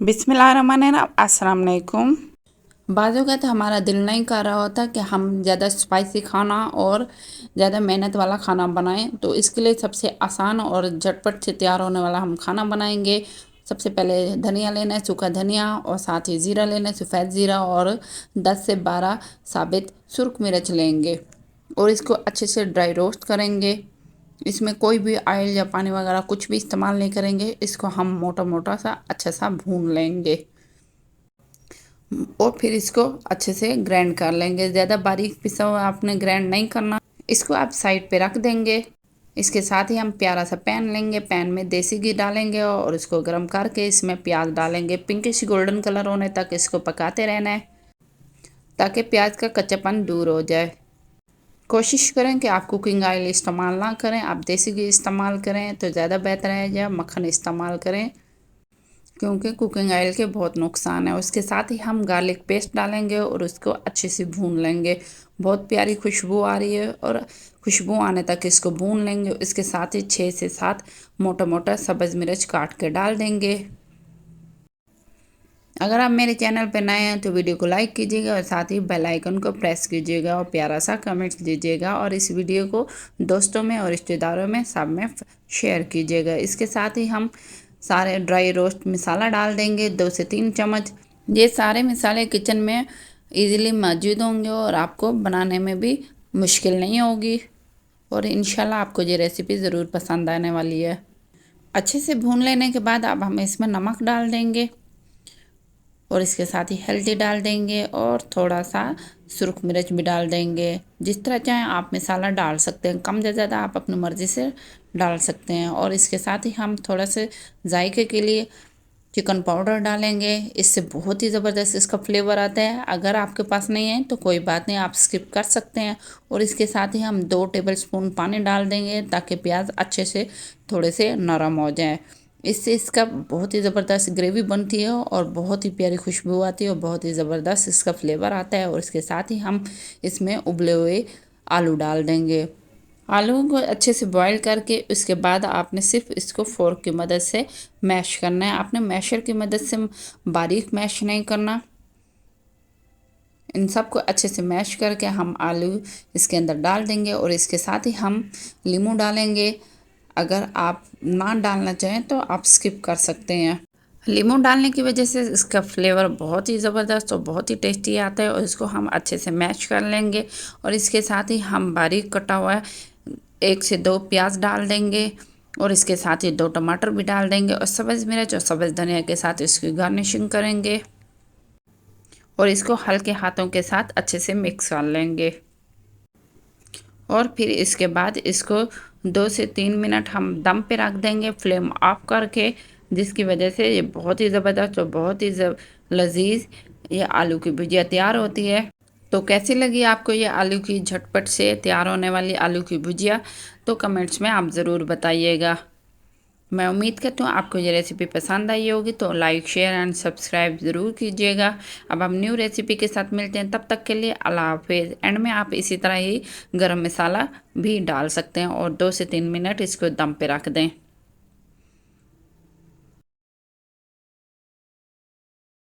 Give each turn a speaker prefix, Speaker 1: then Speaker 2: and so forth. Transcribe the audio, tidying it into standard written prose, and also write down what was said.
Speaker 1: बिस्मिल्लाहिर्रहमानिर्रहीम, अस्सलाम वालेकुम। बाज़ औक़ात हमारा दिल नहीं कर रहा होता कि हम ज़्यादा स्पाइसी खाना और ज़्यादा मेहनत वाला खाना बनाएं, तो इसके लिए सबसे आसान और झटपट से तैयार होने वाला हम खाना बनाएंगे। सबसे पहले धनिया लेना है, सूखा धनिया, और साथ ही ज़ीरा लेना है, सफ़ेद ज़ीरा, और 10 से 12 साबित सुर्ख मिर्च लेंगे और इसको अच्छे से ड्राई रोस्ट करेंगे। इसमें कोई भी ऑयल या पानी वगैरह कुछ भी इस्तेमाल नहीं करेंगे। इसको हम मोटा मोटा सा अच्छा सा भून लेंगे और फिर इसको अच्छे से ग्राइंड कर लेंगे। ज़्यादा बारीक पिसा हुआ आपने ग्राइंड नहीं करना। इसको आप साइड पे रख देंगे। इसके साथ ही हम प्यारा सा पैन लेंगे। पैन में देसी घी डालेंगे और इसको गर्म करके इसमें प्याज डालेंगे। पिंकिश गोल्डन कलर होने तक इसको पकाते रहना है ताकि प्याज का कच्चापन दूर हो जाए। कोशिश करें कि आप कुकिंग ऑयल इस्तेमाल ना करें, आप देसी घी इस्तेमाल करें तो ज़्यादा बेहतर है, या मक्खन इस्तेमाल करें, क्योंकि कुकिंग ऑयल के बहुत नुकसान है। उसके साथ ही हम गार्लिक पेस्ट डालेंगे और उसको अच्छे से भून लेंगे। बहुत प्यारी खुशबू आ रही है और खुशबू आने तक इसको भून लेंगे। इसके साथ ही 6 से 7 मोटा मोटा सब्ज़ मिर्च काट के डाल देंगे। अगर आप मेरे चैनल पर नए हैं तो वीडियो को लाइक कीजिएगा और साथ ही बेल आइकन को प्रेस कीजिएगा और प्यारा सा कमेंट दीजिएगा और इस वीडियो को दोस्तों में और रिश्तेदारों में सब में शेयर कीजिएगा। इसके साथ ही हम सारे ड्राई रोस्ट मसाला डाल देंगे, 2 से 3 चम्मच। ये सारे मसाले किचन में ईज़िली मौजूद होंगे और आपको बनाने में भी मुश्किल नहीं होगी और इंशाल्लाह आपको ये रेसिपी ज़रूर पसंद आने वाली है। अच्छे से भून लेने के बाद अब हम इसमें नमक डाल देंगे और इसके साथ ही हल्दी डाल देंगे और थोड़ा सा सुर्ख मिर्च भी डाल देंगे। जिस तरह चाहें आप मसाला डाल सकते हैं, कम या ज़्यादा आप अपनी मर्ज़ी से डाल सकते हैं। और इसके साथ ही हम थोड़ा से जायके के लिए चिकन पाउडर डालेंगे। इससे बहुत ही ज़बरदस्त इसका फ्लेवर आता है। अगर आपके पास नहीं है तो कोई बात नहीं, आप स्किप कर सकते हैं। और इसके साथ ही हम 2 टेबलस्पून पानी डाल देंगे ताकि प्याज अच्छे से थोड़े से नरम हो जाए। इससे इसका बहुत ही ज़बरदस्त ग्रेवी बनती है और बहुत ही प्यारी खुशबू आती है और बहुत ही ज़बरदस्त इसका फ्लेवर आता है। और इसके साथ ही हम इसमें उबले हुए आलू डाल देंगे। आलू को अच्छे से बॉईल करके उसके बाद आपने सिर्फ इसको फोर्क की मदद से मैश करना है। आपने मैशर की मदद से बारीक मैश नहीं करना। इन सबको अच्छे से मैश करके हम आलू इसके अंदर डाल देंगे और इसके साथ ही हम नींबू डालेंगे। अगर आप ना डालना चाहें तो आप स्किप कर सकते हैं। नींबू डालने की वजह से इसका फ्लेवर बहुत ही ज़बरदस्त और बहुत ही टेस्टी आता है। और इसको हम अच्छे से मैश कर लेंगे और इसके साथ ही हम बारीक कटा हुआ 1 से 2 प्याज डाल देंगे और इसके साथ ही 2 टमाटर भी डाल देंगे और सब्ज़ मिर्च और सब्ज़ धनिया के साथ इसकी गार्निशिंग करेंगे और इसको हल्के हाथों के साथ अच्छे से मिक्स कर लेंगे। और फिर इसके बाद इसको 2 से 3 मिनट हम दम पे रख देंगे फ्लेम ऑफ करके, जिसकी वजह से ये बहुत ही ज़बरदस्त और बहुत ही लजीज ये आलू की भुजिया तैयार होती है। तो कैसी लगी आपको ये आलू की झटपट से तैयार होने वाली आलू की भुजिया, तो कमेंट्स में आप ज़रूर बताइएगा। मैं उम्मीद करती हूँ आपको ये रेसिपी पसंद आई होगी, तो लाइक शेयर एंड सब्सक्राइब ज़रूर कीजिएगा। अब हम न्यू रेसिपी के साथ मिलते हैं, तब तक के लिए अल्लाह हाफिज़। एंड में आप इसी तरह ही गरम मसाला भी डाल सकते हैं और 2 से 3 मिनट इसको दम पे रख दें।